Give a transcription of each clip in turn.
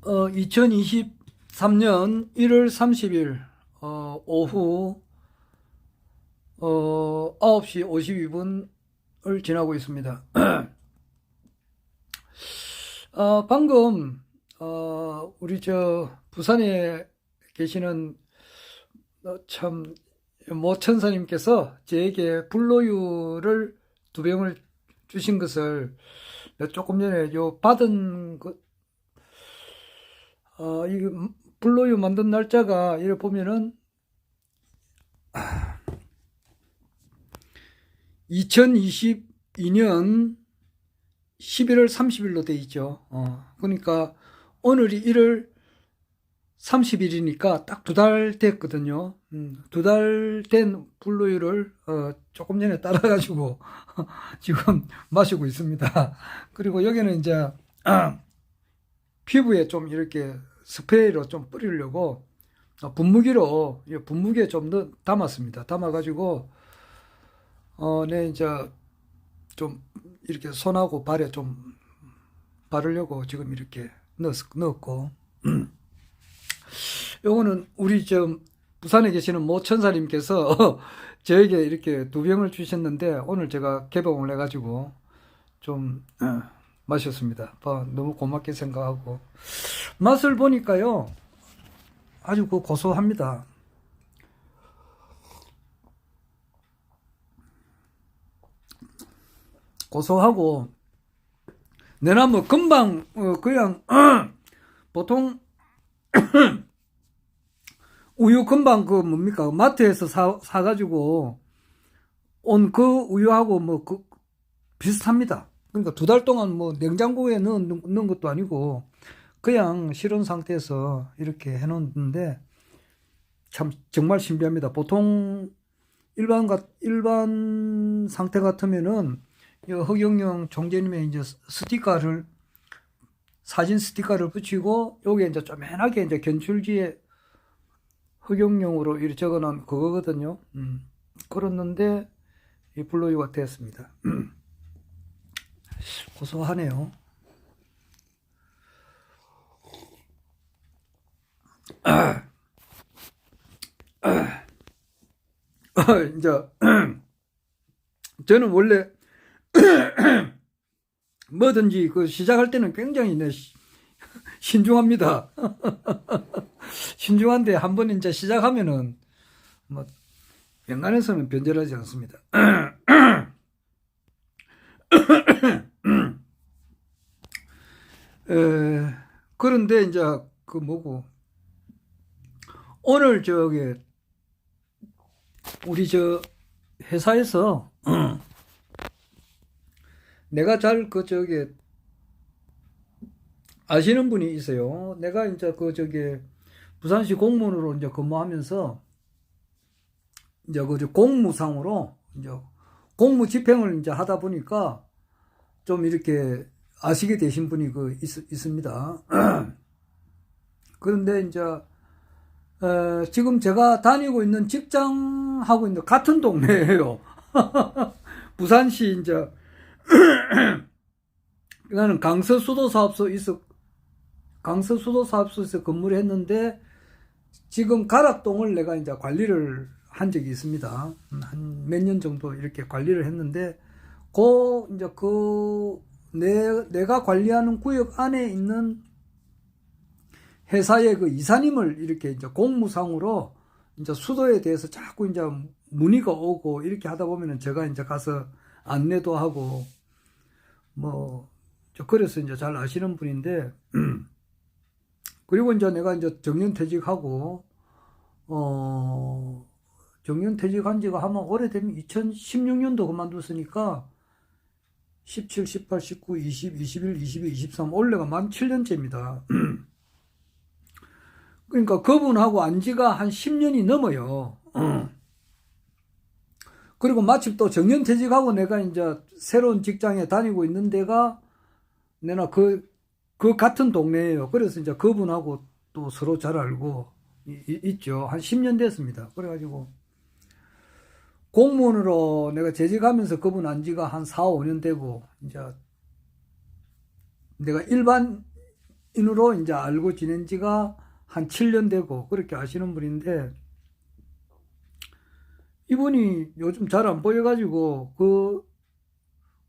2023년 1월 30일 오후 9시 52분을 지나고 있습니다. 방금 우리 부산에 계시는 참 모천사님께서 저에게 불로유를 2병을 주신 것을 조금 전에 받은 이 불로유 만든 날짜가 이래 보면은 2022년 11월 30일로 돼 있죠. 그러니까 오늘이 1월 30일이니까 딱 2달 됐거든요. 2달 된 불로유를 조금 전에 따라가지고 지금 마시고 있습니다. 그리고 여기는 이제 피부에 좀 이렇게 스프레이로 좀 뿌리려고 분무기에 좀 담았습니다. 담아가지고 네, 이제 좀 이렇게 손하고 발에 좀 바르려고 지금 이렇게 넣었고 요거는 우리 부산에 계시는 모천사님께서 저에게 이렇게 2병을 주셨는데 오늘 제가 개봉을 해가지고 좀 마셨습니다. 너무 고맙게 생각하고 맛을 보니까요 아주 고소합니다. 고소하고 내나 뭐 금방 그냥 보통 우유 금방 뭡니까 마트에서 사가지고 온 그 우유하고 비슷합니다. 그러니까 2달 동안 냉장고에 넣은 것도 아니고 그냥 실온 상태에서 이렇게 해놓는데 참 정말 신기합니다. 보통 일반 상태 같으면은 허경영 총재님의 이제 사진 스티커를 붙이고 여기에 이제 쪼맨하게 이제 견출지에 허경영으로 이렇게 적어놓은 그거거든요. 그랬는데 이 불로유가 됐습니다. 고소하네요. 이제 저는 원래 뭐든지 시작할 때는 굉장히 신중합니다. 신중한데 한번 이제 시작하면은 웬간해서는 변절하지 않습니다. 그런데 이제 오늘 우리 회사에서 내가 잘 아시는 분이 있어요. 내가 이제 부산시 공무원으로 이제 근무하면서 이제 공무상으로 이제 공무 집행을 이제 하다 보니까 좀 이렇게 아시게 되신 분이 있습니다. 그런데 이제 지금 제가 다니고 있는 직장하고 있는 같은 동네예요. 부산시 이제 나는 강서수도사업소에서 근무를 했는데 지금 가락동을 내가 이제 관리를 한 적이 있습니다. 한 몇 년 정도 이렇게 관리를 했는데 내가 관리하는 구역 안에 있는 회사의 이사님을 이렇게 이제 공무상으로 이제 수도에 대해서 자꾸 이제 문의가 오고 이렇게 하다 보면은 제가 이제 가서 안내도 하고 그래서 이제 잘 아시는 분인데 그리고 이제 내가 이제 정년퇴직하고 정년퇴직한 지가 아마 오래되면 2016년도 그만뒀으니까 17, 18, 19, 20, 21, 22, 23 올해가 만 7년째입니다. 그러니까 그분하고 안 지가 한 10년이 넘어요. 그리고 마침 또 정년퇴직하고 내가 이제 새로운 직장에 다니고 있는 데가 내가 그 같은 동네예요. 그래서 이제 그분하고 또 서로 잘 알고 있죠. 한 10년 됐습니다. 그래가지고 공무원으로 내가 재직하면서 그분 안 지가 한 4, 5년 되고 이제 내가 일반인 인으로 이제 알고 지낸 지가 한 7년 되고 그렇게 아시는 분인데, 이분이 요즘 잘 안 보여가지고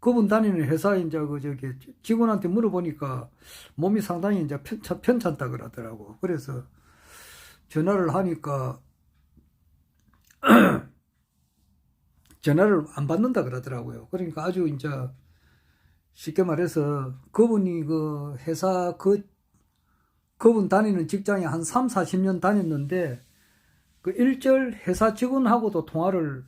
그분 다니는 회사에 이제 저기 직원한테 물어보니까 몸이 상당히 이제 편찮다 그러더라고. 그래서 전화를 하니까 전화를 안 받는다 그러더라고요. 그러니까 아주 이제 쉽게 말해서 그분이 그 회사 그분 다니는 직장에 한 3, 40년 다녔는데 그 일절 회사 직원하고도 통화를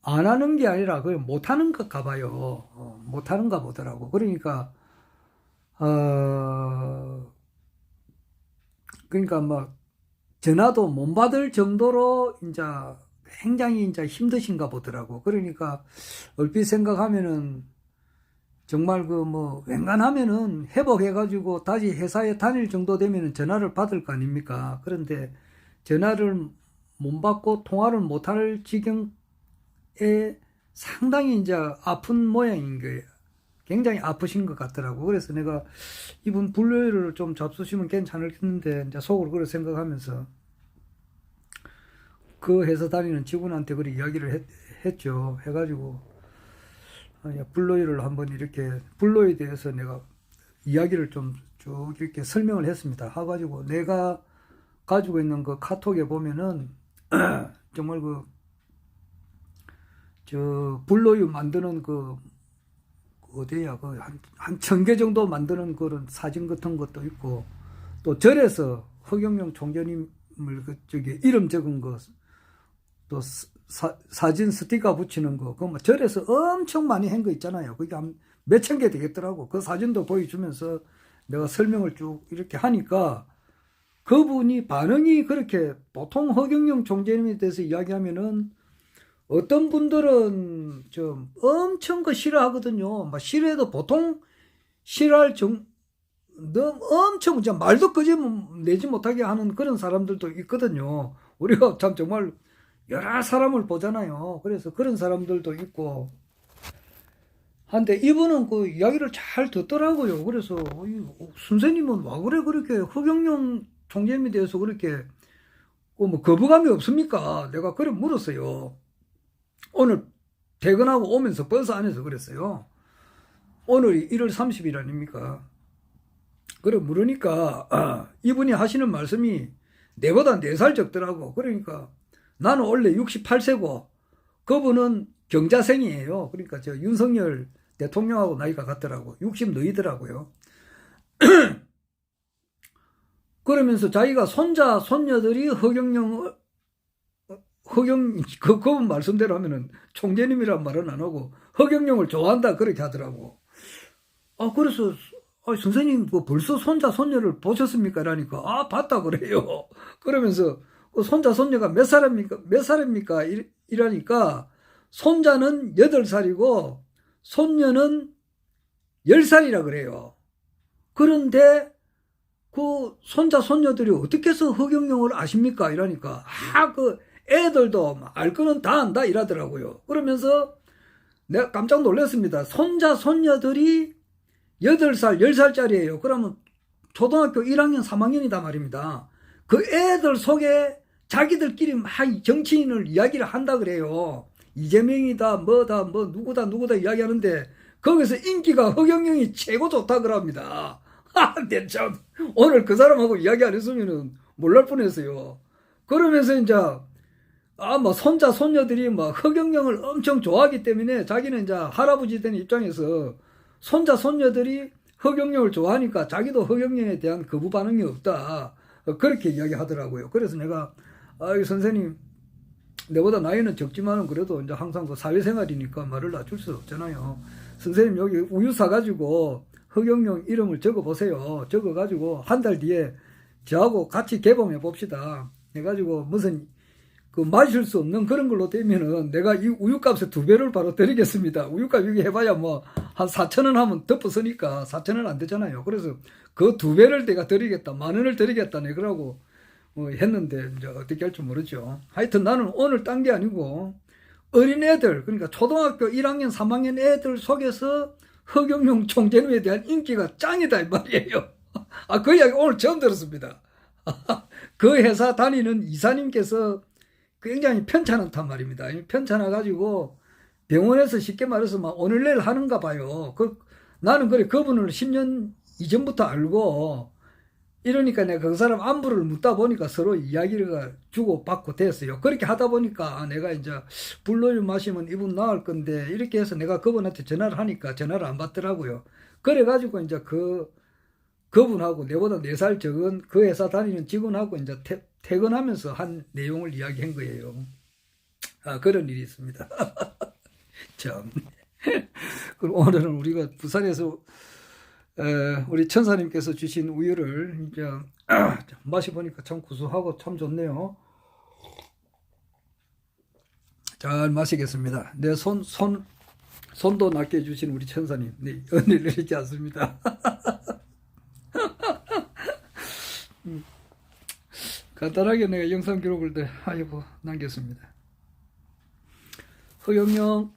안 하는 게 아니라 그걸 못 하는 것가 봐요. 못 하는가 보더라고. 그러니까 그러니까 막 전화도 못 받을 정도로 이제 굉장히 이제 힘드신가 보더라고. 그러니까 얼핏 생각하면은 정말 그 뭐 웬간하면은 회복해가지고 다시 회사에 다닐 정도 되면은 전화를 받을 거 아닙니까? 그런데 전화를 못 받고 통화를 못 할 지경에 상당히 이제 아픈 모양인 거예요. 굉장히 아프신 것 같더라고. 그래서 내가 이분 불료일을 좀 잡수시면 괜찮을텐데 이제 속으로 그렇게 생각하면서 그 회사 다니는 직원한테 그렇게 이야기를 했죠. 해가지고 불로이를 한번 이렇게 불로에 대해서 내가 이야기를 좀 쭉 이렇게 설명을 했습니다. 해가지고 내가 가지고 있는 그 카톡에 보면은 정말 저 불로이 만드는 그 어디야 그 한 1000개 정도 만드는 그런 사진 같은 것도 있고, 또 절에서 허경영 총재님을 그 저기 이름 적은 거, 또 사진 스티커 붙이는 거, 그 뭐 절에서 엄청 많이 한 거 있잖아요. 그게 한 몇천 개 되겠더라고. 그 사진도 보여주면서 내가 설명을 쭉 이렇게 하니까 그분이 반응이 그렇게, 보통 허경영 총재님에 대해서 이야기하면은 어떤 분들은 좀 엄청 그 싫어하거든요. 막 싫어해도 보통 싫어할 너무 엄청 이제 말도 내지 못하게 하는 그런 사람들도 있거든요. 우리가 참 정말 여러 사람을 보잖아요. 그래서 그런 사람들도 있고 한데 이분은 그 이야기를 잘 듣더라고요. 그래서 선생님은 와 그래 그렇게 허경영 총재님에 대해서 그렇게 뭐 거부감이 없습니까? 내가 그래 물었어요. 오늘 퇴근하고 오면서 버스 안에서 그랬어요. 오늘이 1월 30일 아닙니까? 그래 물으니까 이분이 하시는 말씀이 내보다 4살 적더라고. 그러니까 나는 원래 68세고 그분은 경자생이에요. 그러니까 저 윤석열 대통령하고 나이가 같더라고. 60 너이더라고요. 그러면서 자기가 손자 손녀들이 그분 말씀대로 하면은 총재님이란 말은 안 하고 허경영을 좋아한다 그렇게 하더라고. 그래서 선생님 벌써 손자 손녀를 보셨습니까? 라니까 봤다 그래요. 그러면서 손자 손녀가 몇 살입니까? 이러니까 손자는 8살이고 손녀는 10살이라 그래요. 그런데 그 손자 손녀들이 어떻게 해서 허경영을 아십니까? 이러니까 그 애들도 알 거는 다 안다 이러더라고요. 그러면서 내가 깜짝 놀랐습니다. 손자 손녀들이 8살 10살짜리예요. 그러면 초등학교 1학년 3학년이다 말입니다. 그 애들 속에 자기들끼리 막 정치인을 이야기를 한다 그래요. 이재명이다 뭐다 뭐 누구다 이야기하는데 거기서 인기가 허경영이 최고 좋다 그럽니다. 내 참 오늘 그 사람하고 이야기 안 했으면은 몰랄 뻔했어요. 그러면서 이제 뭐 손자 손녀들이 막 허경영을 엄청 좋아하기 때문에 자기는 이제 할아버지 된 입장에서 손자 손녀들이 허경영을 좋아하니까 자기도 허경영에 대한 거부 반응이 없다 그렇게 이야기하더라고요. 그래서 내가 선생님 내보다 나이는 적지만은 그래도 이제 항상 그 사회생활이니까 말을 낮출 수 없잖아요. 선생님 여기 우유 사가지고 허경영 이름을 적어보세요. 적어가지고 한 달 뒤에 저하고 같이 개봉해 봅시다. 해가지고 무슨 마실 수 없는 그런 걸로 되면은 내가 이 우유값의 2배를 바로 드리겠습니다. 우유값 여기 해봐야 뭐 한 4,000원 하면 덮어서니까 4,000원 안 되잖아요. 그래서 그 2배를 내가 드리겠다. 10,000원을 드리겠다. 네, 그러고 했는데 이제 어떻게 할지 모르죠. 하여튼 나는 오늘 딴 게 아니고 어린애들, 그러니까 초등학교 1학년 3학년 애들 속에서 허경영 총재님에 대한 인기가 짱이다 이 말이에요. 아, 그 이야기 오늘 처음 들었습니다. 그 회사 다니는 이사님께서 굉장히 편찮았단 말입니다. 편찮아가지고 병원에서 쉽게 말해서 막 오늘 내일 하는가 봐요. 나는 그래 그분을 10년 이전부터 알고 이러니까 내가 그 사람 안부를 묻다 보니까 서로 이야기를 주고받고 됐어요. 그렇게 하다 보니까 내가 이제 불로를 마시면 이분 나을 건데 이렇게 해서 내가 그분한테 전화를 하니까 전화를 안 받더라고요. 그래가지고 이제 그분하고 내보다 4살 적은 그 회사 다니는 직원하고 이제 퇴근하면서 한 내용을 이야기한 거예요. 아, 그런 일이 있습니다. 참. 그럼 오늘은 우리가 부산에서 우리 천사님께서 주신 우유를 이제 마셔보니까 참 구수하고 참 좋네요. 잘 마시겠습니다. 내 손도 낮게 주신 우리 천사님, 네, 은혜를 잊지 않습니다. 간단하게 내가 영상 기록을 하고 남겼습니다. 허경영